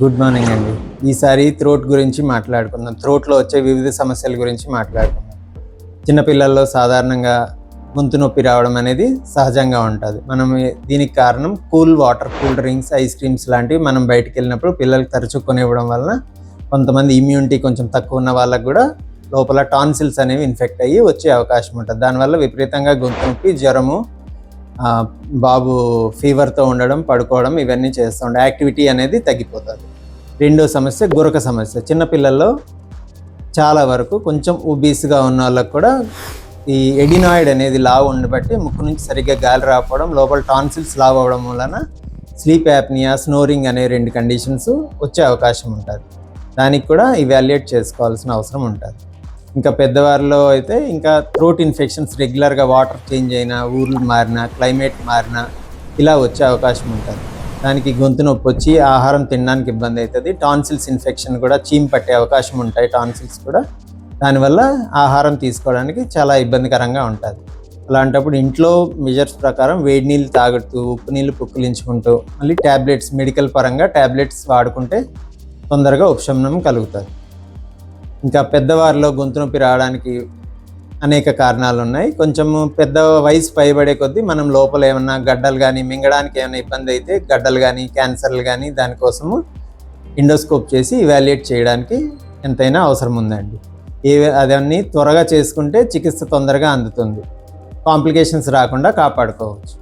Good morning అండి. ఈసారి throat గురించి మాట్లాడుకుందాం. థ్రోట్లో వచ్చే వివిధ సమస్యల గురించి మాట్లాడుకుందాం. చిన్నపిల్లల్లో సాధారణంగా గొంతు నొప్పి రావడం అనేది సహజంగా ఉంటుంది. దీనికి కారణం cool water, cool drinks, ice creams లాంటివి మనం బయటికి వెళ్ళినప్పుడు పిల్లలకు తరచూ కొనివ్వడం వలన కొంతమంది ఇమ్యూనిటీ కొంచెం తక్కువ ఉన్న వాళ్ళకు కూడా లోపల టాన్సిల్స్ అనేవి ఇన్ఫెక్ట్ అయ్యి వచ్చే అవకాశం ఉంటుంది. దానివల్ల విపరీతంగా గొంతు నొప్పి, జ్వరము, బాబు ఫీవర్తో ఉండడం, పడుకోవడం ఇవన్నీ చేస్తూ ఉండే యాక్టివిటీ అనేది తగ్గిపోతుంది. రెండో సమస్య గురక సమస్య. చిన్నపిల్లల్లో చాలా వరకు కొంచెం ఒబీస్గా ఉన్న వాళ్ళకు కూడా ఈ ఎడినాయిడ్ అనేది లావు ఉండబట్టి ముక్కు నుంచి సరిగ్గా గాలి రాకపోవడం, లోపల టాన్సిల్స్ లావు అవ్వడం వలన స్లీప్ యాప్నియా, స్నోరింగ్ అనే 2 కండిషన్స్ వచ్చే అవకాశం ఉంటుంది. దానికి కూడా ఇవాల్యుయేట్ చేసుకోవాల్సిన అవసరం ఉంటుంది. ఇంకా పెద్దవారిలో అయితే ఇంకా థ్రోట్ ఇన్ఫెక్షన్స్ రెగ్యులర్గా వాటర్ చేంజ్ అయినా, ఊర్లు మారినా, క్లైమేట్ మారినా ఇలా వచ్చే అవకాశం ఉంటుంది. దానికి గొంతు నొప్పి వచ్చి ఆహారం తినడానికి ఇబ్బంది అవుతుంది. టాన్సిల్స్ ఇన్ఫెక్షన్ కూడా చీమ్ పట్టే అవకాశం ఉంటాయి. టాన్సిల్స్ కూడా దానివల్ల ఆహారం తీసుకోవడానికి చాలా ఇబ్బందికరంగా ఉంటుంది. అలాంటప్పుడు ఇంట్లో మెజర్స్ ప్రకారం వేడి నీళ్ళు తాగుతూ, ఉప్పు నీళ్ళు పుక్కిలించుకుంటూ, మళ్ళీ ట్యాబ్లెట్స్, మెడికల్ పరంగా ట్యాబ్లెట్స్ వాడుకుంటే తొందరగా ఉపశమనం కలుగుతుంది. ఇంకా పెద్దవారిలో గొంతు నొప్పి రావడానికి అనేక కారణాలు ఉన్నాయి. కొంచెము పెద్ద వయసు పైబడే కొద్దీ మనం లోపల ఏమన్నా గడ్డలు కానీ, మింగడానికి ఏమైనా ఇబ్బంది అయితే గడ్డలు కానీ, క్యాన్సర్లు కానీ దానికోసము ఎండోస్కోప్ చేసి ఇవాల్యుయేట్ చేయడానికి ఎంతైనా అవసరం ఉందండి. అదన్నీ త్వరగా చేసుకుంటే చికిత్స తొందరగా అందుతుంది, కాంప్లికేషన్స్ రాకుండా కాపాడుకోవచ్చు.